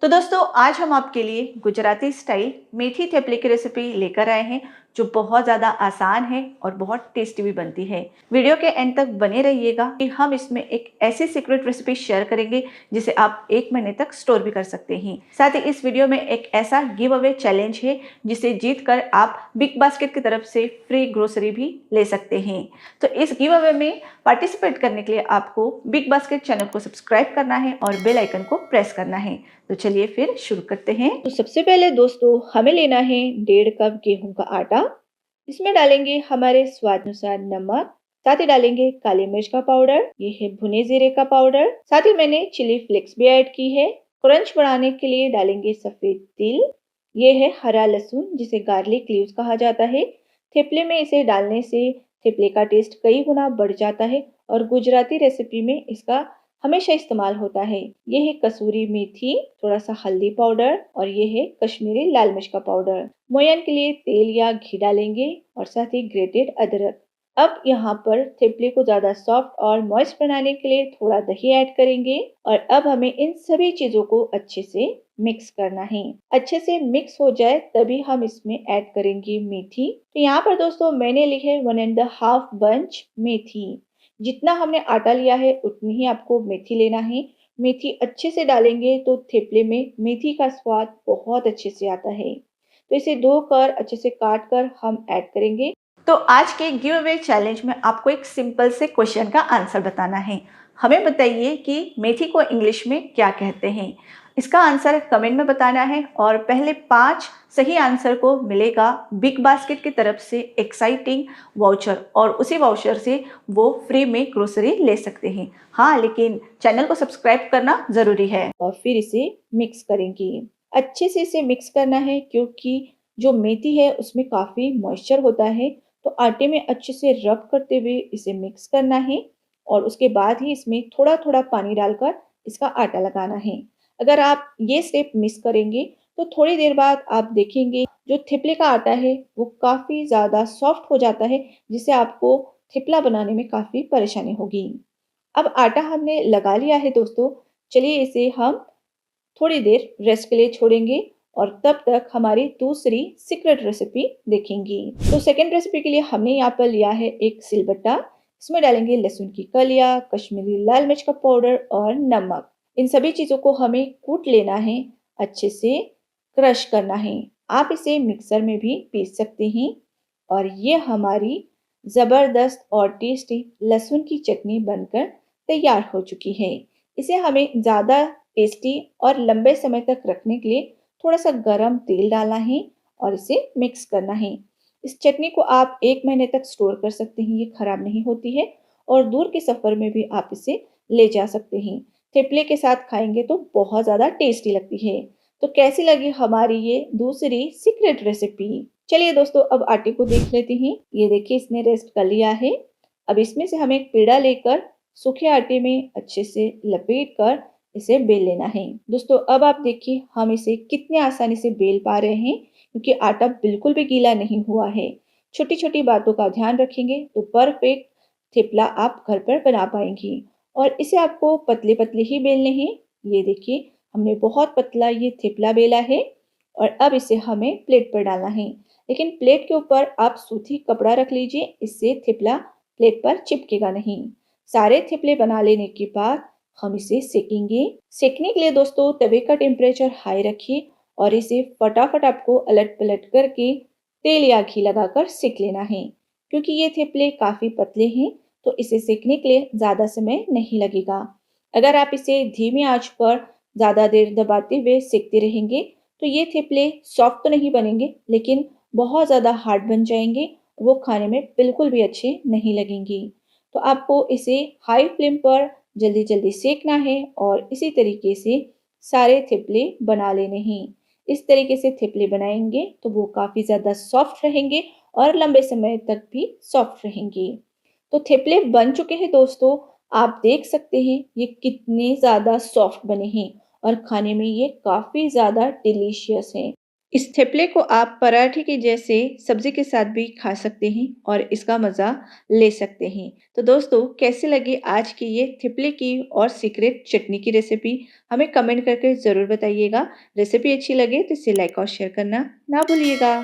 तो दोस्तों आज हम आपके लिए गुजराती स्टाइल मेथी थेपले की रेसिपी लेकर आए हैं जो बहुत ज़्यादा आसान है और बहुत टेस्टी भी बनती है। वीडियो के एंड तक बने रहिएगा कि हम इसमें एक ऐसी सीक्रेट रेसिपी शेयर करेंगे जिसे आप 1 महीने तक स्टोर भी कर सकते हैं। साथ ही इस वीडियो में एक ऐसा गिव अवे चैलेंज है जिसे जीत कर आप बिग बास्केट की तरफ से फ्री ग्रोसरी भी ले सकते हैं। तो इस गिव अवे में पार्टिसिपेट करने के लिए आपको बिग बास्केट चैनल को सब्सक्राइब करना है और बेल आइकन को प्रेस करना है। तो चलिए फिर शुरू करते हैं। तो सबसे पहले दोस्तों हमें लेना है 1.5 कप गेहूं का आटा। इसमें डालेंगे हमारे स्वाद अनुसार नमक, साथ ही डालेंगे काली मिर्च का पाउडर, ये है भुने जीरे का पाउडर, साथ ही मैंने चिली फ्लेक्स भी ऐड की है। क्रंच बढ़ाने के लिए डालेंगे सफेद तिल, ये है हरा लहसुन जिसे गार्लिक लीव्स कहा जाता है। थेपले में इसे डालने से थेपले का टेस्ट कई गुना बढ़ जाता है और गुजराती रेसिपी में इसका हमेशा इस्तेमाल होता है। ये है कसूरी मेथी, थोड़ा सा हल्दी पाउडर और ये है कश्मीरी लाल मिर्च का पाउडर। मोयन के लिए तेल या घी डालेंगे और साथ ही ग्रेटेड अदरक। अब यहाँ पर थेपले को ज्यादा सॉफ्ट और मॉइस्ट बनाने के लिए थोड़ा दही ऐड करेंगे और अब हमें इन सभी चीजों को अच्छे से मिक्स करना है। अच्छे से मिक्स हो जाए तभी हम इसमें ऐड करेंगे मेथी। तो यहाँ पर दोस्तों मैंने ली है 1.5 बंच मेथी। जितना हमने आटा लिया है उतनी ही आपको मेथी लेना है। मेथी अच्छे से डालेंगे तो थेपले में मेथी का स्वाद बहुत अच्छे से आता है। तो इसे धोकर अच्छे से काट कर हम ऐड करेंगे। तो आज के गिव अवे चैलेंज में आपको एक सिंपल से क्वेश्चन का आंसर बताना है। हमें बताइए कि मेथी को इंग्लिश में क्या कहते हैं। इसका आंसर कमेंट में बताना है और पहले 5 सही आंसर को मिलेगा बिग बास्केट की तरफ से एक्साइटिंग वाउचर और उसी वाउचर से वो फ्री में ग्रोसरी ले सकते हैं। हाँ, लेकिन चैनल को सब्सक्राइब करना जरूरी है। और फिर इसे मिक्स करेंगे। अच्छे से इसे मिक्स करना है क्योंकि जो मेथी है उसमें काफी मॉइस्चर होता है। तो आटे में अच्छे से रब करते हुए इसे मिक्स करना है और उसके बाद ही इसमें थोड़ा थोड़ा पानी डालकर इसका आटा लगाना है। अगर आप ये स्टेप मिस करेंगे तो थोड़ी देर बाद आप देखेंगे जो थेपले का आटा है वो काफी ज्यादा सॉफ्ट हो जाता है, जिससे आपको थेपला बनाने में काफी परेशानी होगी। अब आटा हमने लगा लिया है दोस्तों, चलिए इसे हम थोड़ी देर रेस्ट के लिए छोड़ेंगे और तब तक हमारी दूसरी सीक्रेट रेसिपी देखेंगे। तो सेकेंड रेसिपी के लिए हमने यहाँ पर लिया है एक सिलबट्टा। इसमें डालेंगे लहसुन की कलियां, कश्मीरी लाल मिर्च का पाउडर और नमक। इन सभी चीजों को हमें कूट लेना है, अच्छे से क्रश करना है। आप इसे मिक्सर में भी पीस सकते हैं और ये हमारी जबरदस्त और टेस्टी लहसुन की चटनी बनकर तैयार हो चुकी है। इसे हमें ज्यादा टेस्टी और लंबे समय तक रखने के लिए थोड़ा सा गरम तेल डालना है और इसे मिक्स करना है। इस चटनी को आप 1 महीने तक स्टोर कर सकते हैं, ये खराब नहीं होती है और दूर के सफर में भी आप इसे ले जा सकते हैं। थेपले के साथ खाएंगे तो बहुत ज़्यादा टेस्टी लगती है। तो कैसी लगी हमारी ये दूसरी सीक्रेट रेसिपी। चलिए दोस्तों अब आटे को देख लेते हैं। ये देखिए इसने रेस्ट कर लिया है। अब इसमें से हमें एक पेड़ा लेकर सूखे आटे में अच्छे से लपेट कर इसे बेल लेना है। दोस्तों अब आप देखिए हम इसे कितने आसानी से बेल पा रहे हैं क्योंकि आटा बिल्कुल भी गीला नहीं हुआ है। छोटी छोटी बातों का ध्यान रखेंगे तो परफेक्ट थेपला आप घर पर बना पाएंगी। और इसे आपको पतले पतले ही बेलने हैं। ये देखिए हमने बहुत पतला ये थेपला बेला है और अब इसे हमें प्लेट पर डालना है। लेकिन प्लेट के ऊपर आप सूती कपड़ा रख लीजिए, इससे थेपला प्लेट पर चिपकेगा नहीं। सारे थेपले बना लेने के बाद हम इसे सेकेंगे। सेकने के लिए दोस्तों तवे का टेम्परेचर हाई रखिए और इसे फटाफट आपको अलट पलट करके तेल या घी लगाकर सेक लेना है। क्योंकि ये थेपले काफी पतले हैं तो इसे सेकने के लिए ज्यादा समय नहीं लगेगा। अगर आप इसे धीमी आंच पर ज्यादा देर दबाते हुए सेकते रहेंगे तो ये थेपले सॉफ्ट तो नहीं बनेंगे लेकिन बहुत ज्यादा हार्ड बन जाएंगे। वो खाने में बिल्कुल भी अच्छे नहीं लगेंगे। तो आपको इसे हाई फ्लेम पर जल्दी जल्दी सेकना है और इसी तरीके से सारे थेपले बना लेने हैं। इस तरीके से थेपले बनाएंगे तो वो काफी ज्यादा सॉफ्ट रहेंगे और लंबे समय तक भी सॉफ्ट रहेंगे। तो थेपले बन चुके हैं दोस्तों, आप देख सकते हैं ये कितने ज्यादा सॉफ्ट बने हैं और खाने में ये काफी ज्यादा डिलीशियस हैं। इस थेपले को आप पराठे के जैसे सब्जी के साथ भी खा सकते हैं और इसका मज़ा ले सकते हैं। तो दोस्तों, कैसी लगी आज की ये थेपले की और सीक्रेट चटनी की रेसिपी? हमें कमेंट करके ज़रूर बताइएगा। रेसिपी अच्छी लगे तो इसे लाइक और शेयर करना ना भूलिएगा।